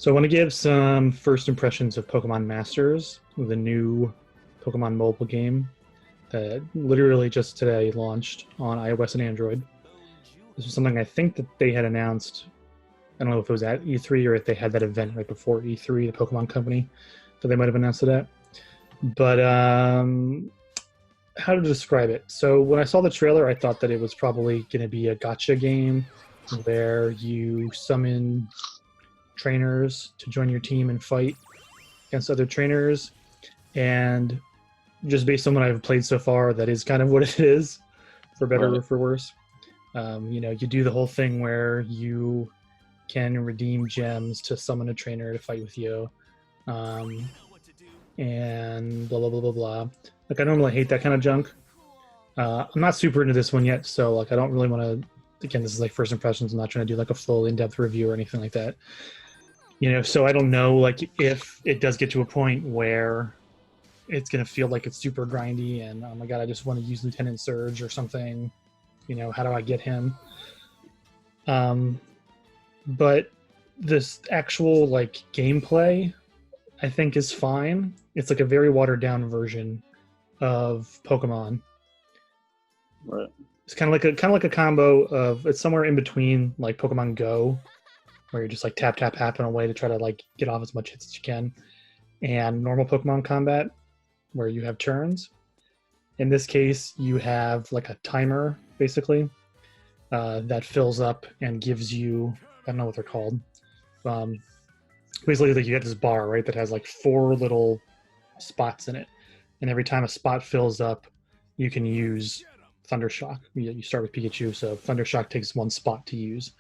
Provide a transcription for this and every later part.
So I want to give some first impressions of Pokemon Masters, the new Pokemon mobile game that literally just today launched on iOS and Android. This was something I think that they had announced. I don't know if it was at E3 or if they had that event right before E3, the Pokemon Company, that they might have announced it at. But how to describe it? So when I saw the trailer, I thought that it was probably going to be a gacha game where you summon trainers to join your team and fight against other trainers. And just based on what I've played so far, that is kind of what it is, for better or for worse. You do the whole thing where you can redeem gems to summon a trainer to fight with you. And blah, blah, blah, blah, blah. Like, I don't really hate that kind of junk. I'm not super into this one yet, so like I don't really want to... Again, this is like first impressions. I'm not trying to do like a full in-depth review or anything like that. So I don't know, like, if it does get to a point where it's going to feel like it's super grindy and, oh my god, I just want to use Lieutenant Surge or something. How do I get him? But this actual, like, gameplay, I think, is fine. It's like a very watered-down version of Pokemon. Right. It's kind of like a combo of... It's somewhere in between, like, Pokemon Go, where you're just like tap in a way to try to like get off as much hits as you can, and normal Pokemon combat where you have turns. In this case, you have like a timer basically that fills up and gives you... I don't know what they're called. Basically, like, you get this bar, right, that has like 4 little spots in it, and every time a spot fills up, you can use Thundershock. You start with Pikachu, so Thundershock takes 1 spot to use.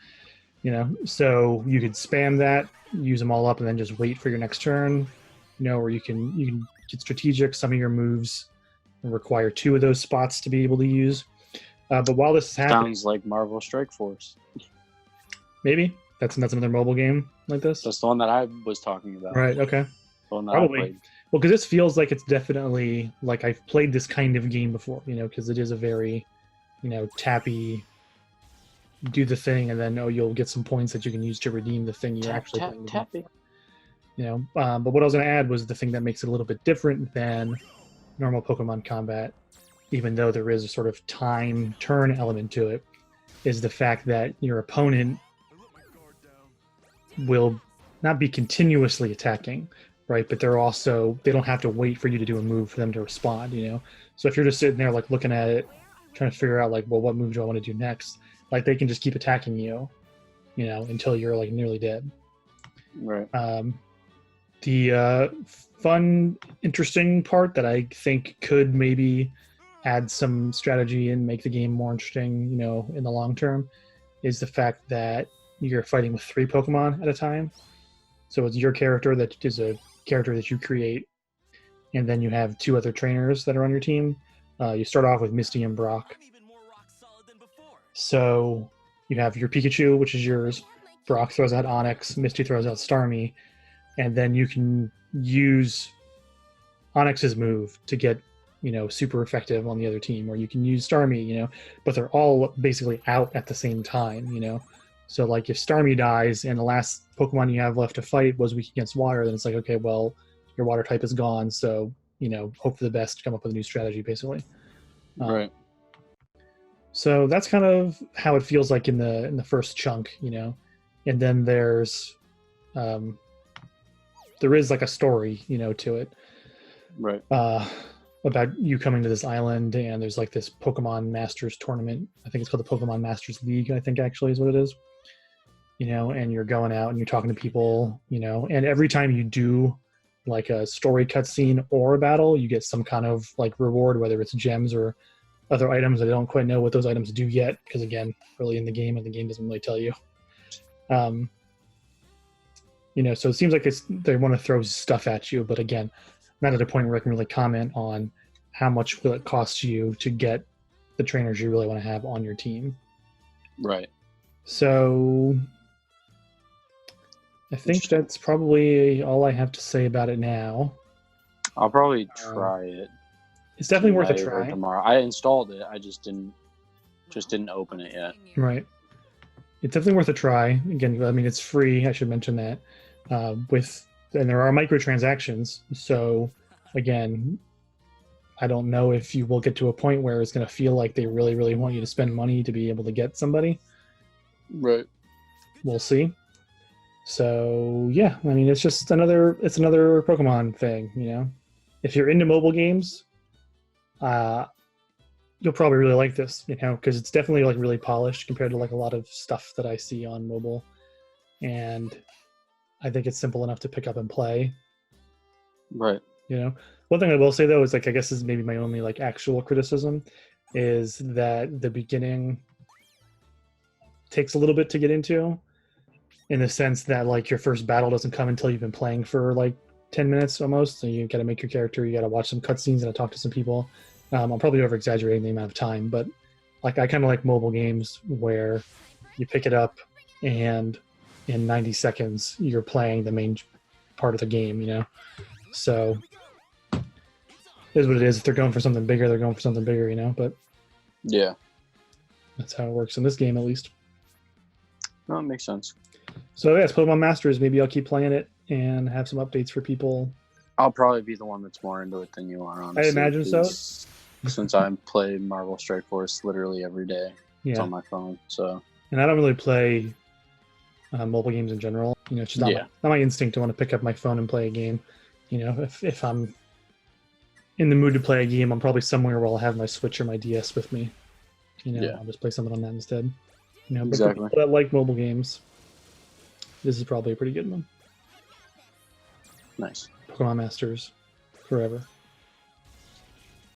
So you could spam that, use them all up, and then just wait for your next turn. Or you can get strategic. Some of your moves require 2 of those spots to be able to use. But while this is happening... Sounds like Marvel Strike Force. Maybe. That's another mobile game like this? That's the one that I was talking about. Right, okay. The one that Probably. I played. Well, because this feels like it's definitely... Like, I've played this kind of game before, because it is a very, tappy... do the thing, and then you'll get some points that you can use to redeem the thing you're actually playing. Tappy. But what I was going to add was the thing that makes it a little bit different than normal Pokemon combat, even though there is a sort of time turn element to it, is the fact that your opponent will not be continuously attacking, right? But they don't have to wait for you to do a move for them to respond. So if you're just sitting there like looking at it, trying to figure out like, well, what move do I want to do next? Like, they can just keep attacking you, until you're like nearly dead. Right. The fun, interesting part that I think could maybe add some strategy and make the game more interesting, in the long term, is the fact that you're fighting with 3 Pokemon at a time. So it's your character that is a character that you create, and then you have 2 other trainers that are on your team. You start off with Misty and Brock. So you have your Pikachu, which is yours. Brock throws out Onix. Misty throws out Starmie. And then you can use Onix's move to get, super effective on the other team. Or you can use Starmie, but they're all basically out at the same time, So, like, if Starmie dies and the last Pokemon you have left to fight was weak against water, then it's like, okay, well, your water type is gone. So, hope for the best, come up with a new strategy, basically. Right. So that's kind of how it feels like in the first chunk, and then there is like a story, to it, right? About you coming to this island, and there's like this Pokemon Masters tournament. I think it's called the Pokemon Masters League. I think actually is what it is. And you're going out and you're talking to people, and every time you do like a story cutscene or a battle, you get some kind of like reward, whether it's gems or other items. I don't quite know what those items do yet, because again, early in the game, and the game doesn't really tell you. So it seems like they want to throw stuff at you, but again, not at a point where I can really comment on how much will it cost you to get the trainers you really want to have on your team. Right. So I think that's probably all I have to say about it now. I'll probably try it. It's definitely worth a try. Tomorrow. I installed it. I just didn't open it yet. Right. It's definitely worth a try. Again, I mean, it's free. I should mention that. And there are microtransactions. So again, I don't know if you will get to a point where it's going to feel like they really, really want you to spend money to be able to get somebody. Right. We'll see. So yeah, I mean, it's another Pokemon thing, you know. If you're into mobile games, you'll probably really like this, you know, because it's definitely like really polished compared to like a lot of stuff that I see on mobile, and I think it's simple enough to pick up and play. Right. You know, one thing I will say though is like I guess this is maybe my only like actual criticism is that the beginning takes a little bit to get into, in the sense that like your first battle doesn't come until you've been playing for like 10 minutes almost. So you got to make your character, you got to watch some cutscenes and talk to some people. I'm probably over exaggerating the amount of time, but like I kind of like mobile games where you pick it up and in 90 seconds you're playing the main part of the game, you know. So it is what it is. If they're going for something bigger, they're going for something bigger, you know. But yeah, that's how it works in this game, at least. No, it makes sense. So yeah, it's Pokemon Masters. Maybe I'll keep playing it and have some updates for people. I'll probably be the one that's more into it than you are, honestly. I imagine so. Since I play Marvel Strike Force literally every day. Yeah. It's on my phone, so. And I don't really play mobile games in general. You know, it's just not my instinct to want to pick up my phone and play a game. You know, if I'm in the mood to play a game, I'm probably somewhere where I'll have my Switch or my DS with me. You know, I'll just play something on that instead. You know, but for people that like mobile games, this is probably a pretty good one. Nice. Pokemon Masters forever.